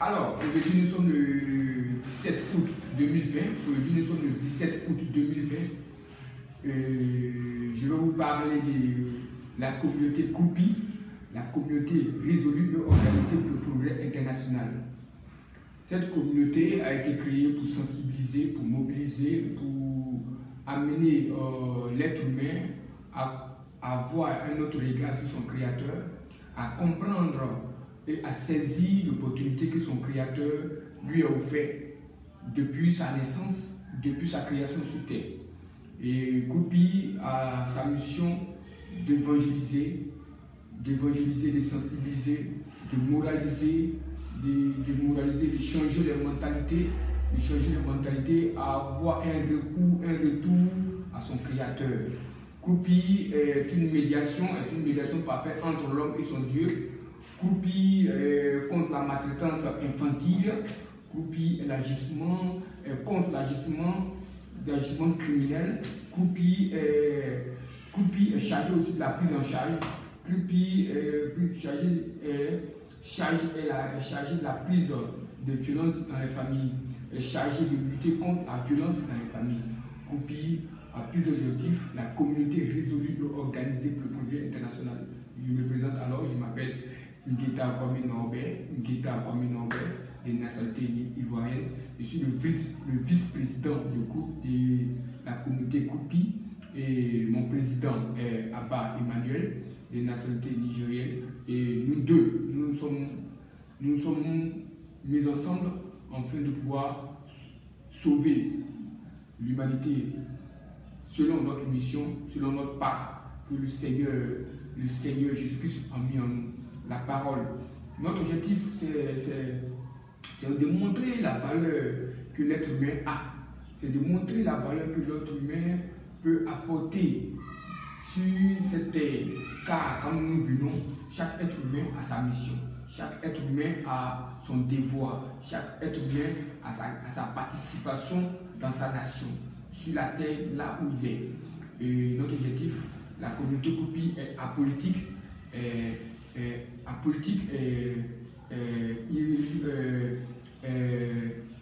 Alors, aujourd'hui nous sommes le 17 août 2020. Aujourd'hui nous sommes le 17 août 2020. Je vais vous parler de la communauté Koupi, la communauté résolue et organisée pour le progrès international. Cette communauté a été créée pour sensibiliser, pour mobiliser, pour amener l'être humain à voir un autre regard sur son créateur, à comprendre et à saisir l'opportunité que son créateur lui a offert depuis sa naissance, depuis sa création sur terre. Et Koupi a sa mission d'évangéliser, de sensibiliser, de moraliser, de changer les mentalités, à avoir un retour à son créateur. Koupi est une médiation parfaite entre l'homme et son Dieu. Koupi contre la maltraitance infantile. Koupi est l'agissement contre l'agissement criminel. Koupi est chargé aussi de la prise en charge. Koupi est chargé de la prise de violence dans les familles. Est chargé de lutter contre la violence dans les familles. Koupi a plusieurs objectifs, la communauté résolue et organisée pour le progrès international. Je me présente alors, je m'appelle Ngueta Kwame Norbert, de nationalité ivoirienne. Je suis le vice-président de la communauté Koupi et mon président est Abba Emmanuel, de nationalité nigérienne. Et nous sommes mis ensemble afin de pouvoir sauver l'humanité selon notre mission, selon notre part que le Seigneur Jésus-Christ a mis en nous. La parole. Notre objectif, c'est de montrer la valeur que l'être humain a. C'est de montrer la valeur que l'être humain peut apporter sur cette terre. Car quand nous venons, chaque être humain a sa mission. Chaque être humain a son devoir. Chaque être humain a sa participation dans sa nation. Sur la terre, là où il est. Et notre objectif, la communauté Koupi est apolitique.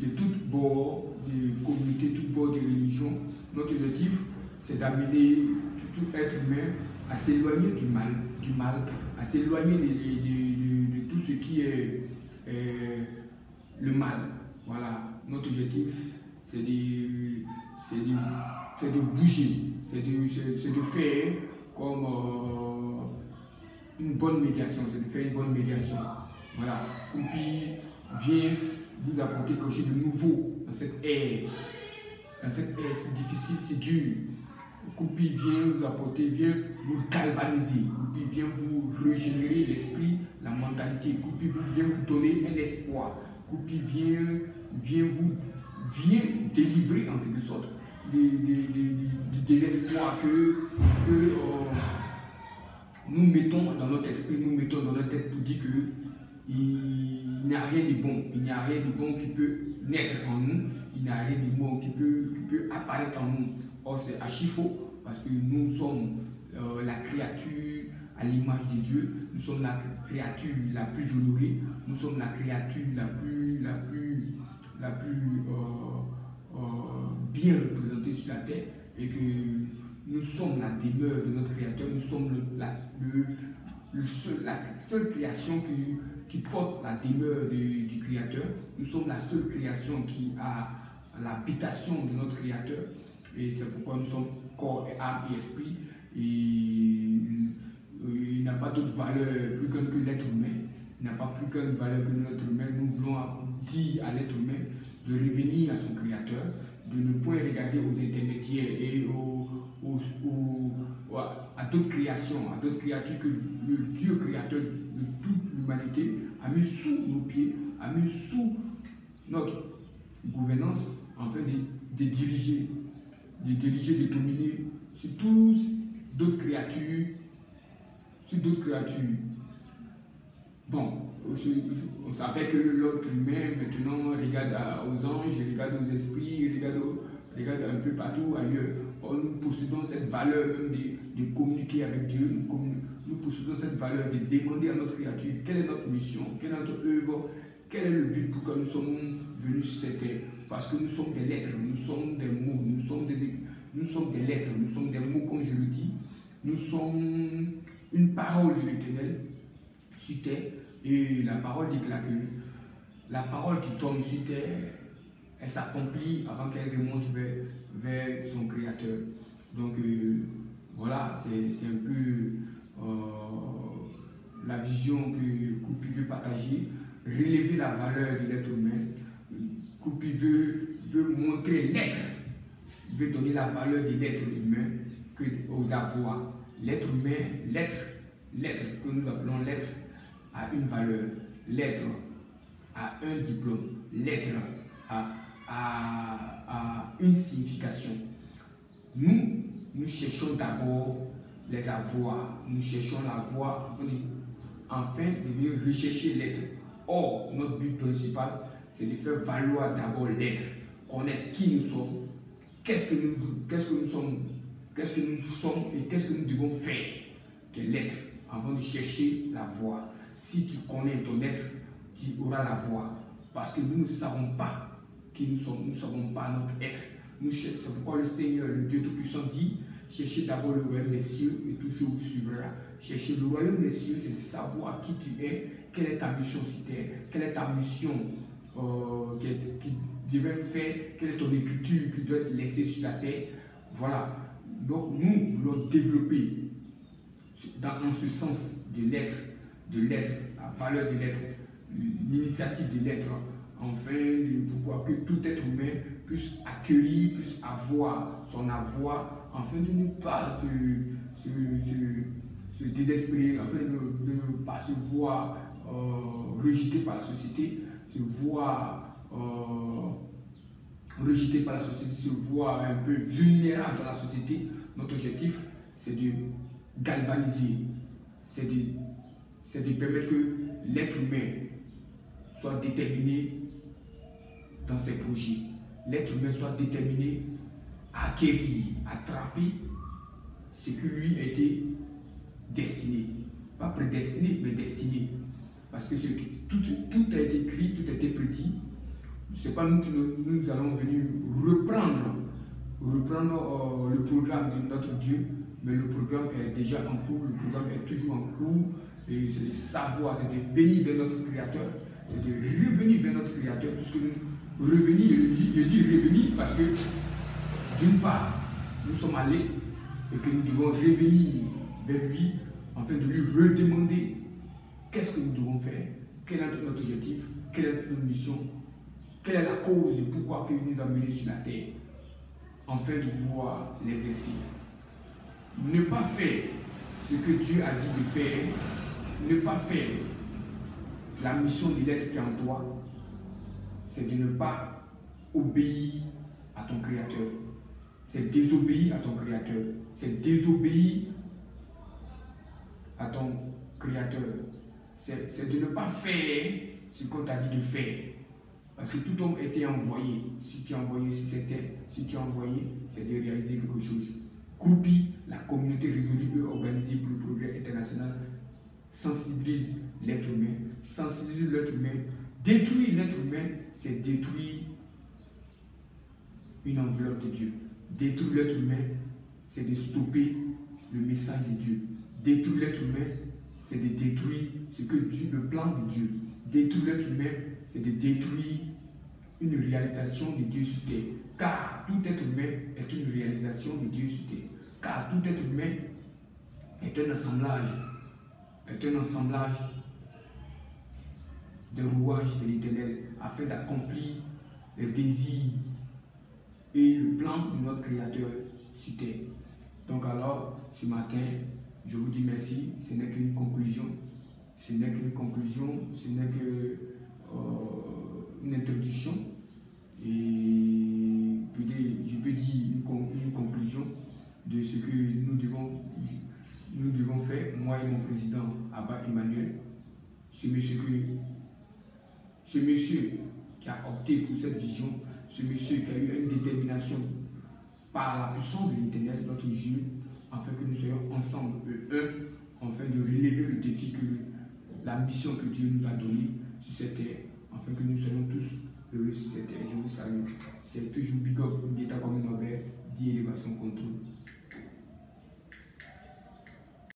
De tous bords, de communautés, de tous bords de religion. Notre objectif, c'est d'amener tout être humain à s'éloigner du mal, à s'éloigner de tout ce qui est le mal. Voilà, notre objectif, c'est de bouger, c'est de faire comme une bonne médiation, Voilà, Koupi vient vous apporter quelque chose de nouveau dans cette ère si difficile, si dur. Koupi vient vous apporter, vient vous galvaniser, Koupi vient vous régénérer l'esprit, la mentalité, Koupi vient vous donner un espoir, Koupi vient délivrer en quelque sorte du désespoir que nous mettons dans notre esprit, nous mettons dans notre tête pour dire qu'il n'y a rien de bon, il n'y a rien de bon qui peut naître en nous, il n'y a rien de bon qui peut apparaître en nous. Or c'est archi faux parce que nous sommes la créature à l'image de Dieu, nous sommes la créature la plus honorée, nous sommes la créature la plus bien représentée sur la terre et que nous sommes la demeure de notre créateur, nous sommes la seule création qui porte la demeure du créateur, nous sommes la seule création qui a l'habitation de notre créateur et c'est pourquoi nous sommes corps et âme et esprit et il n'y a pas d'autre valeur plus grande que l'être humain, il n'y a pas plus grande valeur que l'être humain. Nous voulons dire à l'être humain de revenir à son créateur, de ne point regarder aux intermédiaires et à d'autres créations, à d'autres créatures que le Dieu créateur de toute l'humanité a mis sous nos pieds, a mis sous notre gouvernance, afin de diriger, de dominer sur tous d'autres créatures, Bon, on savait que l'autre humain maintenant regarde aux anges, regarde aux esprits, regarde un peu partout ailleurs. Nous possédons cette valeur même de communiquer avec Dieu, nous possédons cette valeur de demander à notre créature quelle est notre mission, quelle est notre œuvre, Quel est le but pourquoi nous sommes venus sur cette terre? Parce que nous sommes des lettres, nous sommes des mots, nous sommes des lettres, nous sommes des mots, comme je le dis. Nous sommes une parole de l'Éternel sur terre. Et la parole dit que la parole qui tombe sur terre, elle s'accomplit avant qu'elle remonte vers son Créateur. Donc voilà, c'est un peu la vision que Koupi veut partager, relever la valeur de l'être humain. Koupi veut montrer l'être, veut donner la valeur de l'être humain aux avoirs. L'être humain, l'être que nous appelons l'être, a une valeur. L'être a un diplôme. L'être a une signification. Nous cherchons d'abord les avoirs. Nous cherchons la voie afin de venir rechercher l'être. Or, notre but principal, c'est de faire valoir d'abord l'être, connaître qui nous sommes, qu'est-ce que nous sommes et qu'est-ce que nous devons faire, que l'être, avant de chercher la voie. Si tu connais ton être, tu auras la voie. Parce que nous ne savons pas qui nous sommes, nous ne savons pas notre être. C'est pourquoi le Seigneur, le Dieu Tout-Puissant dit, cherchez d'abord le royaume des cieux et toujours vous suivra. Chercher le royaume des cieux, c'est de savoir qui tu es, quelle est ta mission sur terre, quelle est ta mission qui devait être faite, quelle est ton écriture qui doit être laissée sur la terre. Voilà. Donc nous voulons développer dans ce sens de l'être, la valeur de l'être, l'initiative de l'être, enfin, pour que tout être humain puisse accueillir, puisse avoir son avoir, afin de ne pas se désespérer, afin de ne pas se voir rejeté par la société, se voir rejeté par la société, se voir un peu vulnérable dans la société. Notre objectif, c'est de galvaniser, c'est de permettre que l'être humain soit déterminé dans ses projets. L'être humain soit déterminé à acquérir, à attraper ce qui lui a été destiné. Pas prédestiné, mais destiné. Parce que tout a été écrit, tout a été prédit. Ce n'est pas nous qui nous allons venir reprendre le programme de notre Dieu, mais le programme est déjà en cours, le programme est toujours en cours. Et c'est de savoir, c'est de venir vers notre Créateur, c'est de revenir vers notre Créateur, puisque nous revenir, je dis revenir parce que d'une part, nous sommes allés et que nous devons revenir vers lui afin de lui redemander qu'est-ce que nous devons faire, quel est notre objectif, quelle est notre mission, quelle est la cause et pourquoi il nous a menés sur la terre, afin de pouvoir les essayer. Ne pas faire ce que Dieu a dit de faire, ne pas faire la mission de l'être qui est en toi, c'est de ne pas obéir à ton Créateur. C'est désobéir à ton Créateur. C'est désobéir à ton Créateur. C'est de ne pas faire ce qu'on t'a dit de faire. Parce que tout homme était envoyé. Si tu es envoyé sur cette terre, si tu es envoyé, c'est de réaliser quelque chose. Koupi, la communauté résolue, organisée pour le progrès international, sensibilise l'être humain, sensibilise l'être humain. Détruire l'être humain, c'est détruire une enveloppe de Dieu. Détruire l'être humain, c'est de stopper le message de Dieu. Détruire l'être humain, c'est de détruire ce que Dieu, le plan de Dieu. Détruire l'être humain, c'est de détruire une réalisation de Dieu sur terre. Car tout être humain est une réalisation de Dieu sur terre. Car tout être humain est un assemblage de rouages de l'Éternel afin d'accomplir les désirs et le plan de notre Créateur sur terre. Donc alors, ce matin, je vous dis merci. Ce n'est qu'une conclusion. Ce n'est qu'une conclusion. Ce n'est qu'une introduction. Et je peux dire une conclusion de ce que nous devons faire, moi et mon président Abba Emmanuel. Ce monsieur qui a opté pour cette vision, ce monsieur qui a eu une détermination par la puissance de l'Éternel, notre Dieu, afin que nous soyons ensemble, afin de relever le défi, la mission que Dieu nous a donnée sur cette terre, afin que nous soyons tous heureux sur cette terre. Je vous salue. C'est toujours Big Up,